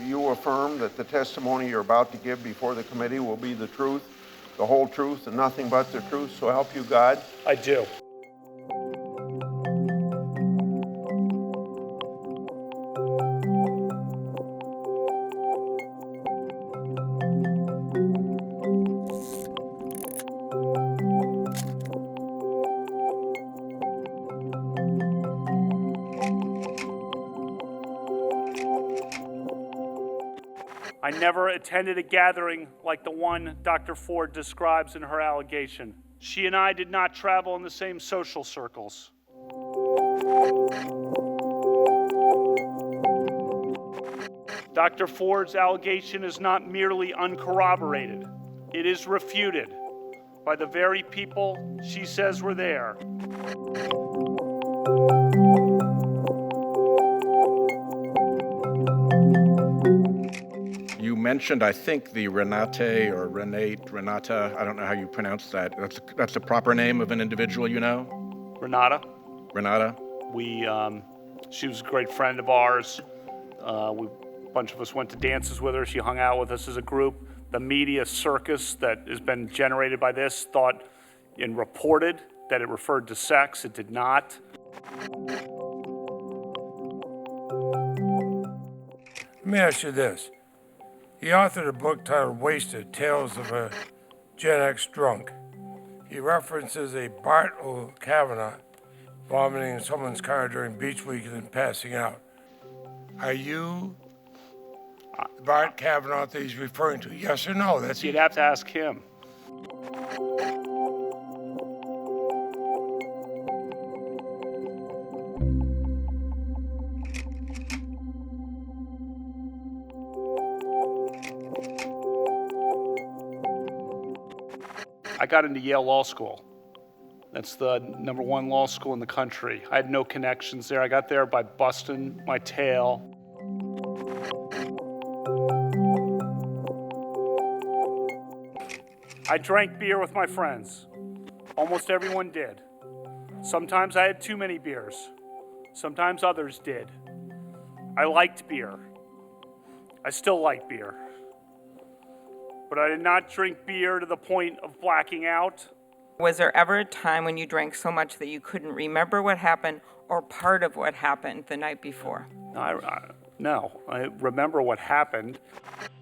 you affirm that the testimony you're about to give before the committee will be the truth, the whole truth, and nothing but the truth, so help you God? I do. I never attended a gathering like the one Dr. Ford describes in her allegation. She and I did not travel in the same social circles. Dr. Ford's allegation is not merely uncorroborated. It is refuted by the very people she says were there. You mentioned, I think, the Renate, I don't know how you pronounce that. That's the proper name of an individual you know? Renate. Renate? She was a great friend of ours. A bunch of us went to dances with her. She hung out with us as a group. The media circus that has been generated by this thought and reported that it referred to sex. It did not. Let me ask you this. He authored a book titled Wasted, Tales of a Gen X Drunk. He references a Bart O'Kavanaugh vomiting in someone's car during beach week and then passing out. Are you Bart Kavanaugh that he's referring to? Yes or no? You'd have to ask him. I got into Yale Law School. That's the #1 law school in the country. I had no connections there. I got there by busting my tail. I drank beer with my friends. Almost everyone did. Sometimes I had too many beers. Sometimes others did. I liked beer. I still like beer. But I did not drink beer to the point of blacking out. Was there ever a time when you drank so much that you couldn't remember what happened or part of what happened the night before? No, I remember what happened.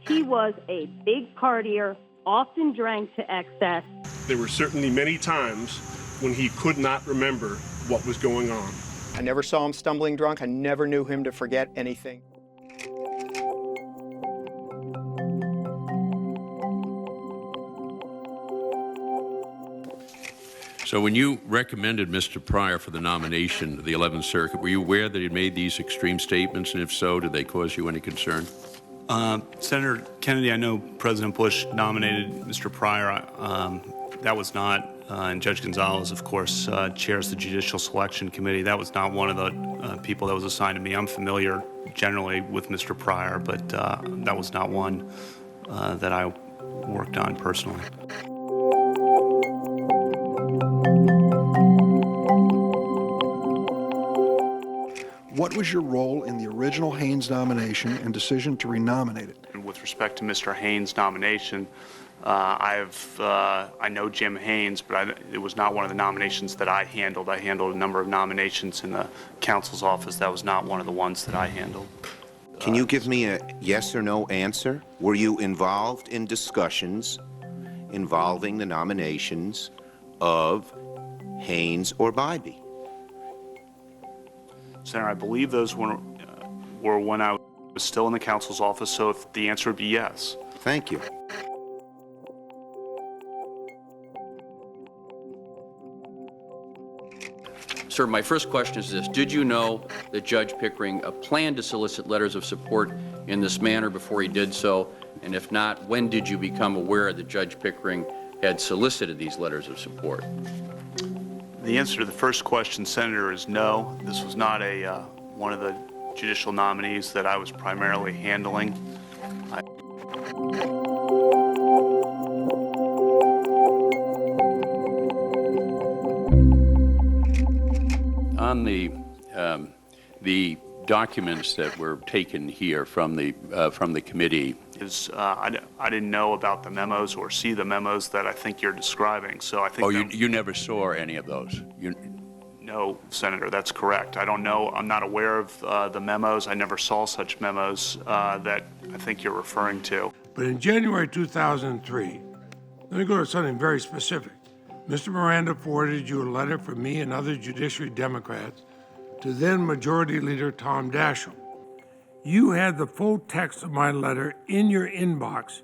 He was a big partier, often drank to excess. There were certainly many times when he could not remember what was going on. I never saw him stumbling drunk. I never knew him to forget anything. So when you recommended Mr. Pryor for the nomination of the 11th Circuit, were you aware that he made these extreme statements, and if so, did they cause you any concern? Senator Kennedy, I know President Bush nominated Mr. Pryor. That was not, and Judge Gonzalez, of course, chairs the Judicial Selection Committee. That was not one of the people that was assigned to me. I'm familiar generally with Mr. Pryor, but that was not one that I worked on personally. What was your role in the original Haynes nomination and decision to renominate it? With respect to Mr. Haynes' nomination, I know Jim Haynes, but it was not one of the nominations that I handled. I handled a number of nominations in the counsel's office. That was not one of the ones that I handled. Can you give me a yes or no answer? Were you involved in discussions involving the nominations of Haynes or Bybee? Senator, I believe those were when I was still in the counsel's office, so if the answer would be yes. Thank you. Sir, my first question is this. Did you know that Judge Pickering planned to solicit letters of support in this manner before he did so? And if not, when did you become aware that Judge Pickering had solicited these letters of support? The answer to the first question, Senator, is no. This was not one of the judicial nominees that I was primarily handling. On the documents that were taken here from the committee. I didn't know about the memos or see the memos that I think you're describing, so I think... Oh, you never saw any of those? No, Senator, that's correct. I don't know, I'm not aware of the memos. I never saw such memos that I think you're referring to. But in January 2003, let me go to something very specific. Mr. Miranda forwarded you a letter from me and other Judiciary Democrats to then Majority Leader Tom Daschle. You had the full text of my letter in your inbox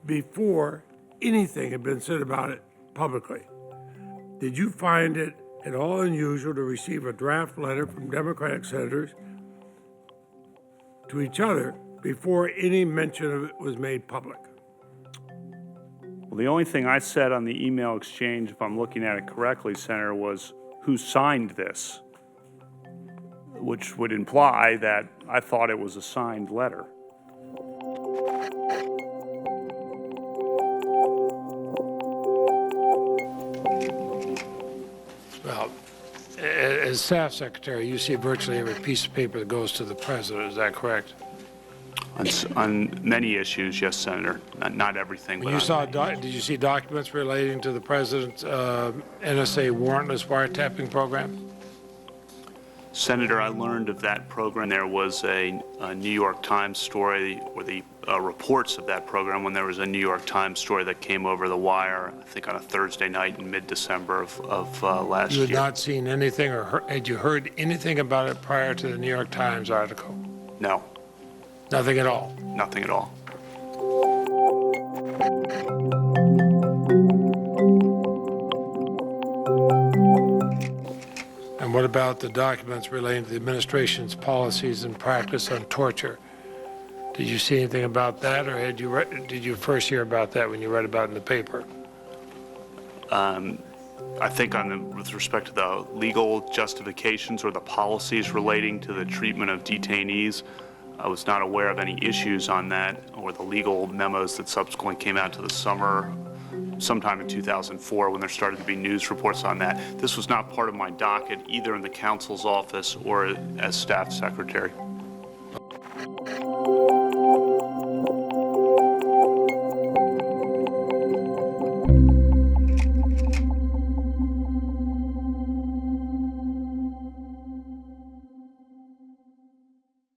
before anything had been said about it publicly. Did you find it at all unusual to receive a draft letter from Democratic senators to each other before any mention of it was made public? Well, the only thing I said on the email exchange, if I'm looking at it correctly, Senator, was who signed this, which would imply that I thought it was a signed letter. Well, as staff secretary, you see virtually every piece of paper that goes to the president. Is that correct? On many issues, yes, Senator. Not everything. When you saw, did you see documents relating to the president's NSA warrantless wiretapping program? Senator, I learned of that program. There was a New York Times story, or the reports of that program, when there was a New York Times story that came over the wire, I think on a Thursday night in mid-December of last year. You had not seen anything, or had you heard anything about it prior to the New York Times article? No. Nothing at all? Nothing at all. And what about the documents relating to the administration's policies and practice on torture? Did you see anything about that, or did you first hear about that when you read about it in the paper? I think with respect to the legal justifications or the policies relating to the treatment of detainees, I was not aware of any issues on that or the legal memos that subsequently came out to the summer, sometime in 2004, when there started to be news reports on that. This was not part of my docket, either in the counsel's office or as staff secretary.